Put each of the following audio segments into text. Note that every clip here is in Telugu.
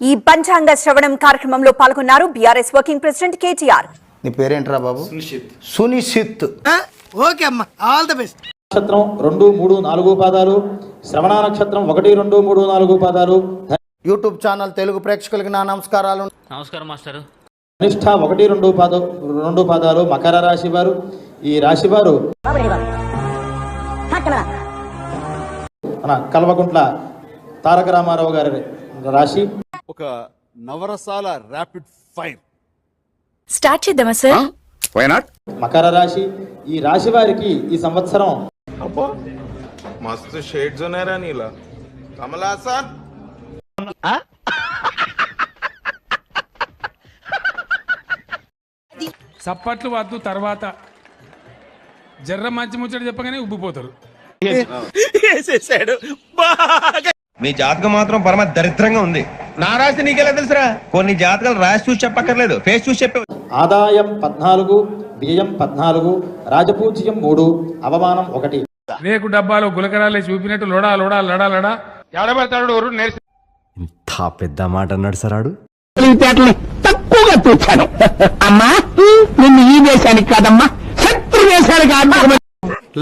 ఈ పంచాంగ శ్రవణం కార్యక్రమంలో పాల్గొన్నారు బీఆర్ఎస్ వర్కింగ్ ప్రెసిడెంట్ కేటీఆర్. నీ పేరేంట్రా బాబు? సునిశ్చిత్. ఓకే అమ్మా, ఆల్ ద బెస్ట్. నక్షత్రం 2, 3, 4 పాదాలు, శ్రవణ నక్షత్రం 1, 2, 3, 4 పాదాలు. యూట్యూబ్ ఛానల్ తెలుగు ప్రేక్షకులకి నా నమస్కారాలు. నమస్కారం మాస్టర్. కనిష్ట 1, 2 పాదాలు మకర రాశి వారు. ఈ రాశి వారు మన కల్వకుంట్ల తారక రామారావు గారి రాశి. ఒక నవరసాల ర్యాపిడ్ ఫైర్ స్టార్ట్ చేద్దామా సార్? Why not? మకర రాశి. ఈ రాశి వారికి ఈ సంవత్సరం मस्त शेड जो नाही राणीला कमला असा సప్పట్లు వద్దు, తర్వాత జర్ర మంచి ముచ్చట చెప్పగానే ఉబ్బిపోతారు. మీ జాతకం మాత్రం పరమ దరిద్రంగా ఉంది. నా రాశి నీకెలా తెలుసురా? కొన్ని జాతకాలు రాసి చూసి చెప్పక్కర్లేదు, ఫేస్ చూసి చెప్పే. ఆదాయం 14, వ్యయం 14, రాజపూజ్యం 3, అవమానం 1. రేకు డబ్బాలో గులకరాలే చూపినట్టు లోడా లోడా లడా లడా ఎవడబడతాడు ఎవరు నేర్చి. ఇంత పెద్ద మాట అన్నాడు సరాడు. తక్కువగా చూచాను అమ్మా, నిన్ను ఈ దేశానికి కాదమ్మా శత్రు దేశానికి.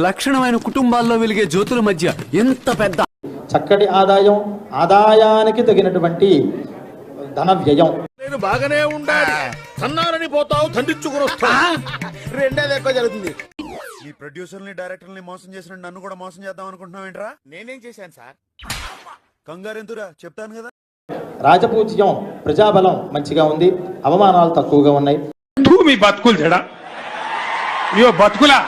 లక్షణమైన కుటుంబాల్లో వెలిగే జ్యోతుల మధ్య ఎంత పెద్ద చక్కటి ఆదాయం, ఆదాయానికి తగినటువంటి ధన వ్యయం. నేను బాగానే ఉండాలి, సన్నారని పోతావు, దండించుకుని వస్తావు. రెండేది ఎక్కువ జరుగుతుంది. ఈ ప్రొడ్యూసర్ని డైరెక్టర్ని మోసం చేసిన నన్ను కూడా మోసం చేద్దాం అనుకుంటున్నావు ఏంట్రా? నేనేం చేశాను సార్? కంగారెందురా, చెప్తాను కదా. రాజపూజ్యం, ప్రజాబలం మంచిగా ఉంది, అవమానాలు తక్కువగా ఉన్నాయి. మీ బతుకులు చెడా, ఇయో బతుకులా.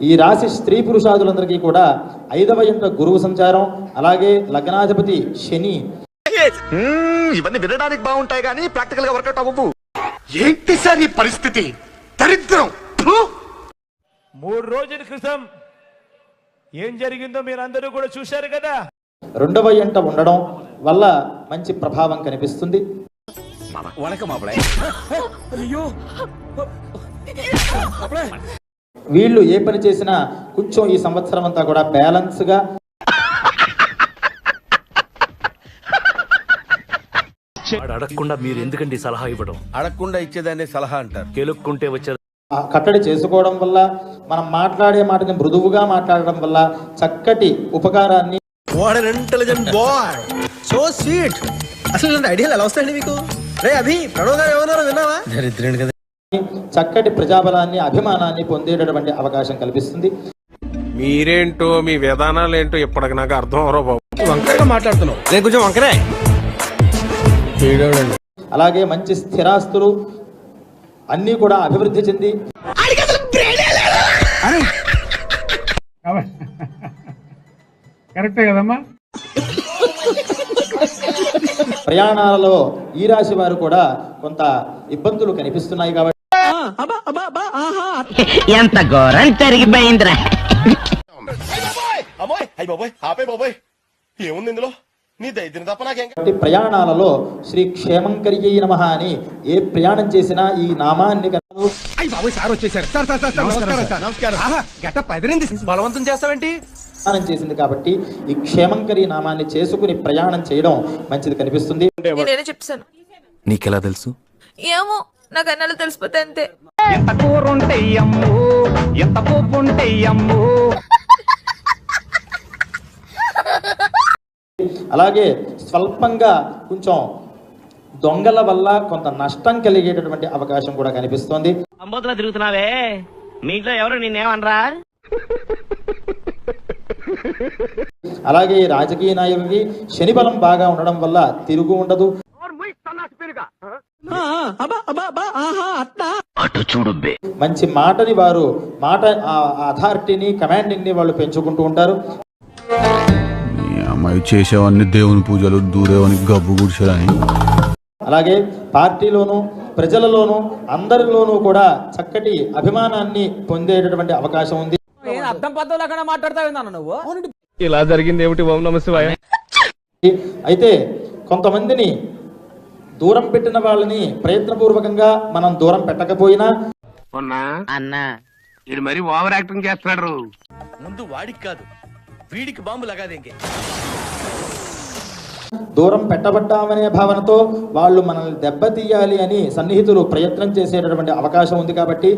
ఈ రాశి స్త్రీ పురుషాదులందరికీ కూడా 5వ ఇంట గురువు సంచారం, అలాగే లగ్నాధిపతి శని. ఇవన్నీ వినడానికి బాగుంటాయి కానీ ప్రాక్టికల్ గా వర్కౌట్ అవ్వవు. ఏంటి సార్ ఈ పరిస్థితి? దరిద్రం. 3 రోజుల క్రితం ఏం జరిగిందో మీరందరూ కూడా చూశారు కదా. 2వ ఇంట ఉండడం వల్ల మంచి ప్రభావం కనిపిస్తుంది. వీళ్ళు ఏ పని చేసినా కొంచెం ఈ సంవత్సరం అంతా కూడా బ్యాలెన్స్ గా. అడగకుండా మీరు ఎందుకండి సలహా ఇవ్వడం? అడగకుండా ఇచ్చేదాన్ని సలహా అంటారు. కెలుక్కుంటే వచ్చే కట్టడి చేసుకోవడం వల్ల, మనం మాట్లాడే మాటని మృదువుగా మాట్లాడడం వల్ల చక్కటి ఉపకారాన్ని. What an intelligent boy, so sweet. అసలు ఇలాంటి ఐడియాలు ఎలా వస్తాయండి మీకు? రే అభి, ప్రణవ్ గారు ఏమన్నారో విన్నావా? దరిద్రుడు కదా. చక్కటి ప్రజాబలాన్ని, అభిమానాన్ని పొందేటటువంటి అవకాశం కల్పిస్తుంది. మీరేంటో మీ విధానాలు ఏంటో ఇప్పటికి నాకు అర్థం అవరో బాబు. వంకరగా మాట్లాడుతున్నావు, నేను కొంచెం వంకరే. అలాగే మంచి స్థిరాస్తులు అన్నీ కూడా అభివృద్ధి చెంది కరెక్టే కదమ్మా. ప్రయాణాలలో ఈ రాశి వారు కూడా కొంత ఇబ్బందులు కనిపిస్తున్నాయి కాబట్టి ఎంత ఘోరం జరిగిపోయిందిరా. ఏముంది ఇందులో? నీ దైత్యం తప్ప నాకేం. ప్రయాణాలలో శ్రీ క్షేమంకర్యై నమః అని ఏ ప్రయాణం చేసినా ఈ నామాన్ని బలవంతం చేస్తావేంటి? ప్రయాణం చేసింది కాబట్టి ఈ క్షేమంకరి నామాన్ని చేసుకుని ప్రయాణం చేయడం మంచిది కనిపిస్తుంది. నేనే చెప్తాను. నీకెలా తెలుసు? ఏమో, నాకు అన్నలు తెలిసిపోతే అంతే. ఎంత కూర ఉంటే అమ్ము, ఎంత పోపు ఉంటే అమ్ము. అలాగే స్వల్పంగా కొంచెం దొంగల వల్ల కొంత నష్టం కలిగేటటువంటి అవకాశం కూడా కనిపిస్తోంది. అంబోతులా తిరుగుతున్నావే, మీ ఇంట్లో ఎవరు నిన్నేమనరా? అలాగే రాజకీయ నాయకుడికి శని బలం బాగా ఉండడం వల్ల తిరుగు ఉండదు. మంచి మాటని వారు, మాట అథారిటీని, కమాండింగ్ ని వాళ్ళు పెంచుకుంటూ ఉంటారు. అమ్మాయి చేసేవన్నీ దేవుని పూజలు, దూరేవని గబ్బు గుడిసేదని. అలాగే పార్టీలోను, ప్రజలలోను, అందరిలోనూ కూడా చక్కటి అభిమానాన్ని పొందేటటువంటి అవకాశం ఉంది. అర్థం పద్ధతులు అక్కడ మాట్లాడతావు నువ్వు. ఇలా జరిగింది ఏమిటి? ఓం నమః శివాయ. అయితే కొంతమందిని దూరం పెట్టిన వాళ్ళని ప్రయత్నపూర్వకంగా మనం దూరం పెట్టకపోయినా అన్నా ఇది మరి ఓవర్ యాక్టింగ్ చేస్తున్నాడు. ముందు వాడికి కాదు, వీడికి బాంబు లగాది ఇంకే. దూరం పెట్టబడ్డామనే భావనతో వాళ్ళు మనల్ని దెబ్బతీయాలి అని సన్నిహితులు ప్రయత్నం చేసేటటువంటి అవకాశం ఉంది కాబట్టి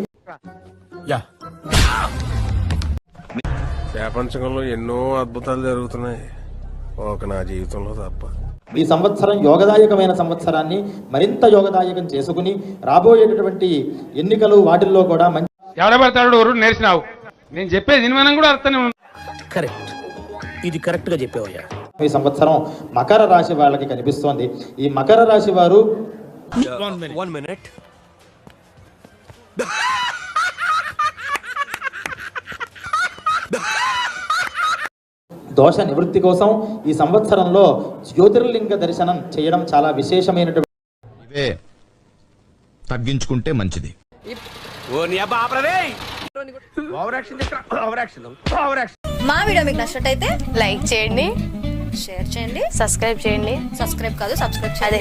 ప్రపంచంలో ఎన్నో అద్భుతాలు జరుగుతున్నాయి, ఒక నా జీవితంలో తప్ప. ఈ సంవత్సరం యోగదాయకమైన సంవత్సరాన్ని మరింత యోగదాయకం చేసుకుని రాబోయేటటువంటి ఎన్నికలు వాటిల్లో కూడా మంచి ఎవడబడతాడు నేర్చినావు, నేను చెప్పేది మనం కూడా అర్థం. కరెక్ట్, ఇది కరెక్ట్ గా చెప్పావయ్యా. ఈ సంవత్సరం మకర రాశి వాళ్ళకి కనిపిస్తోంది. ఈ మకర రాశి వారు వన్ మినిట్. దోష నివృత్తి కోసం ఈ సంవత్సరంలో జ్యోతిర్లింగ దర్శనం చేయడం చాలా విశేషమైనటువంటి ఇవే తగ్గించుకుంటే మంచిది. మా వీడియో మీకు నచ్చినట్టయితే లైక్ చేయండి, షేర్ చేయండి, సబ్స్క్రైబ్ చేయండి. సబ్స్క్రైబ్ కాదు, సబ్స్క్రైబ్ చేయండి.